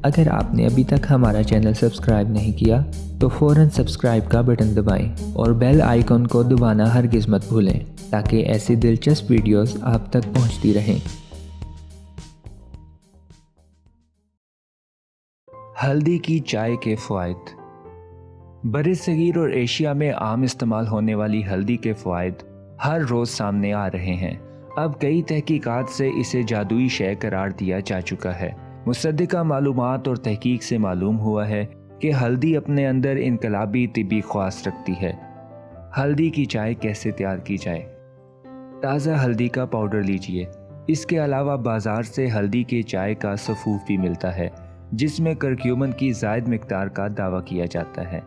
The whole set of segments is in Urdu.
اگر آپ نے ابھی تک ہمارا چینل سبسکرائب نہیں کیا تو فوراً سبسکرائب کا بٹن دبائیں اور بیل آئیکن کو دبانا ہرگز مت بھولیں تاکہ ایسی دلچسپ ویڈیوز آپ تک پہنچتی رہیں۔ ہلدی کی چائے کے فوائد۔ برصغیر اور ایشیا میں عام استعمال ہونے والی ہلدی کے فوائد ہر روز سامنے آ رہے ہیں۔ اب کئی تحقیقات سے اسے جادوئی شے قرار دیا جا چکا ہے۔ مصدقہ معلومات اور تحقیق سے معلوم ہوا ہے کہ ہلدی اپنے اندر انقلابی طبی خواص رکھتی ہے۔ ہلدی کی چائے کیسے تیار کی جائے؟ تازہ ہلدی کا پاؤڈر لیجئے۔ اس کے علاوہ بازار سے ہلدی کے چائے کا سفوف بھی ملتا ہے جس میں کرکیومن کی زائد مقدار کا دعویٰ کیا جاتا ہے۔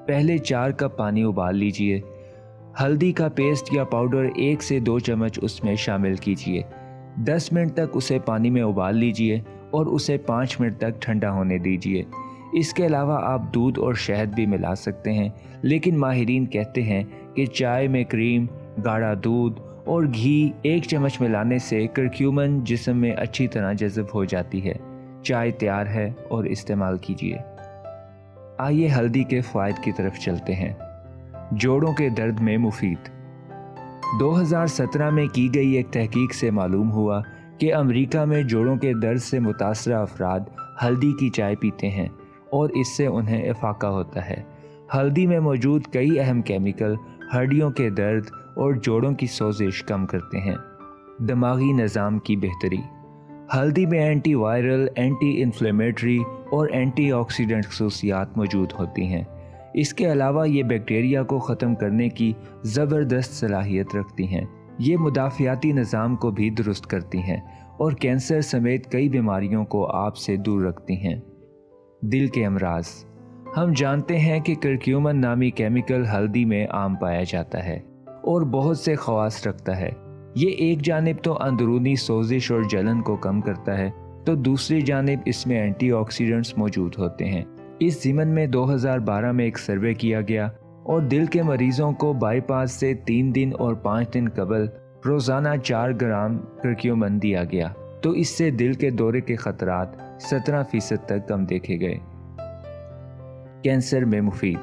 پہلے 4 کپ پانی ابال لیجئے۔ ہلدی کا پیسٹ یا پاؤڈر 1 سے 2 چمچ اس میں شامل کیجئے۔ 10 منٹ تک اسے پانی میں ابال لیجئے اور اسے 5 منٹ تک ٹھنڈا ہونے دیجئے۔ اس کے علاوہ آپ دودھ اور شہد بھی ملا سکتے ہیں، لیکن ماہرین کہتے ہیں کہ چائے میں کریم، گاڑھا دودھ اور گھی 1 چمچ ملانے سے کرکیومن جسم میں اچھی طرح جذب ہو جاتی ہے۔ چائے تیار ہے اور استعمال کیجئے۔ آئیے ہلدی کے فوائد کی طرف چلتے ہیں۔ جوڑوں کے درد میں مفید۔ 2017 میں کی گئی ایک تحقیق سے معلوم ہوا کہ امریکہ میں جوڑوں کے درد سے متاثرہ افراد ہلدی کی چائے پیتے ہیں اور اس سے انہیں افاقہ ہوتا ہے۔ ہلدی میں موجود کئی اہم کیمیکل ہڈیوں کے درد اور جوڑوں کی سوزش کم کرتے ہیں۔ دماغی نظام کی بہتری۔ ہلدی میں اینٹی وائرل، اینٹی انفلیمیٹری اور اینٹی آکسیڈنٹ خصوصیات موجود ہوتی ہیں۔ اس کے علاوہ یہ بیکٹیریا کو ختم کرنے کی زبردست صلاحیت رکھتی ہیں۔ یہ مدافعاتی نظام کو بھی درست کرتی ہیں اور کینسر سمیت کئی بیماریوں کو آپ سے دور رکھتی ہیں۔ دل کے امراض۔ ہم جانتے ہیں کہ کرکیومن نامی کیمیکل ہلدی میں عام پایا جاتا ہے اور بہت سے خواص رکھتا ہے۔ یہ ایک جانب تو اندرونی سوزش اور جلن کو کم کرتا ہے تو دوسری جانب اس میں اینٹی آکسیڈنٹس موجود ہوتے ہیں۔ اس ضمن میں 2012 میں ایک سروے کیا گیا اور دل کے مریضوں کو بائی پاس سے 3 دن اور 5 دن قبل روزانہ 4 گرام کرکیومن دیا گیا تو اس سے دل کے دورے کے خطرات 17% تک کم دیکھے گئے۔ کینسر میں مفید۔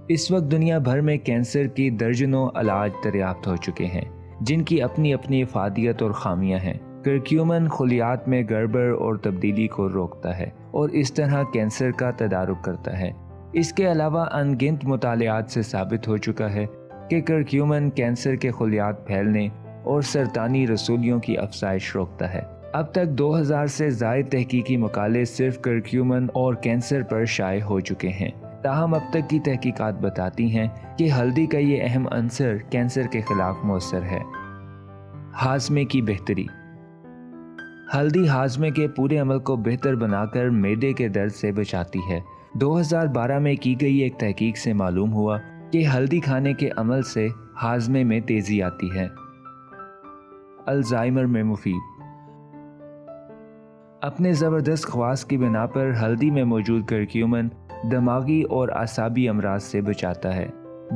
اس وقت دنیا بھر میں کینسر کی درجنوں علاج دریافت ہو چکے ہیں جن کی اپنی اپنی افادیت اور خامیاں ہیں۔ کرکیومن خلیات میں گڑبڑ اور تبدیلی کو روکتا ہے اور اس طرح کینسر کا تدارک کرتا ہے۔ اس کے علاوہ ان گنت مطالعات سے ثابت ہو چکا ہے کہ کرکیومن کینسر کے خلیات پھیلنے اور سرطانی رسولیوں کی افزائش روکتا ہے۔ اب تک 2000 سے زائد تحقیقی مقالے صرف کرکیومن اور کینسر پر شائع ہو چکے ہیں۔ تاہم اب تک کی تحقیقات بتاتی ہیں کہ ہلدی کا یہ اہم عنصر کینسر کے خلاف مؤثر ہے۔ ہاضمے کی بہتری۔ ہلدی ہاضمے کے پورے عمل کو بہتر بنا کر معدے کے درد سے بچاتی ہے۔ 2012 میں کی گئی ایک تحقیق سے معلوم ہوا کہ ہلدی کھانے کے عمل سے ہاضمے میں تیزی آتی ہے۔ الزائمر میں مفید۔ اپنے زبردست خواص کی بنا پر ہلدی میں موجود کرکیومن دماغی اور اعصابی امراض سے بچاتا ہے۔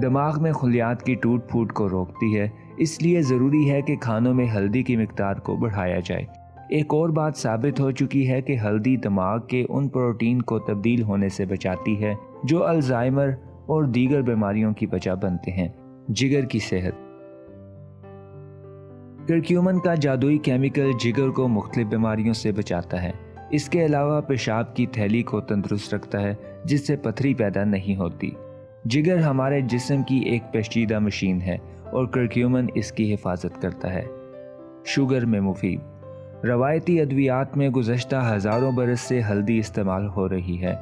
دماغ میں خلیات کی ٹوٹ پھوٹ کو روکتی ہے، اس لیے ضروری ہے کہ کھانوں میں ہلدی کی مقدار کو بڑھایا جائے۔ ایک اور بات ثابت ہو چکی ہے کہ ہلدی دماغ کے ان پروٹین کو تبدیل ہونے سے بچاتی ہے جو الزائمر اور دیگر بیماریوں کی وجہ بنتے ہیں۔ جگر کی صحت۔ کرکیومن کا جادوئی کیمیکل جگر کو مختلف بیماریوں سے بچاتا ہے۔ اس کے علاوہ پیشاب کی تھیلی کو تندرست رکھتا ہے جس سے پتھری پیدا نہیں ہوتی۔ جگر ہمارے جسم کی ایک پیچیدہ مشین ہے اور کرکیومن اس کی حفاظت کرتا ہے۔ شوگر میں مفید۔ روایتی ادویات میں گزشتہ ہزاروں برس سے ہلدی استعمال ہو رہی ہے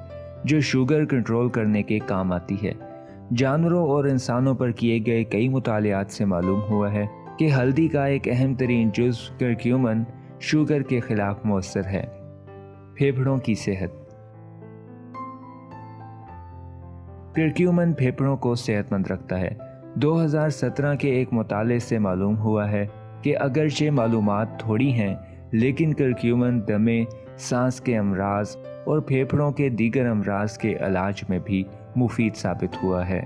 جو شوگر کنٹرول کرنے کے کام آتی ہے۔ جانوروں اور انسانوں پر کیے گئے کئی مطالعات سے معلوم ہوا ہے کہ ہلدی کا ایک اہم ترین جزو کرکیومن شوگر کے خلاف مؤثر ہے۔ پھیپھڑوں کی صحت۔ کرکیومن پھیپھڑوں کو صحت مند رکھتا ہے۔ 2017 کے ایک مطالعے سے معلوم ہوا ہے کہ اگرچہ معلومات تھوڑی ہیں لیکن کرکیومن دمے، سانس کے امراض اور پھیپھڑوں کے دیگر امراض کے علاج میں بھی مفید ثابت ہوا ہے۔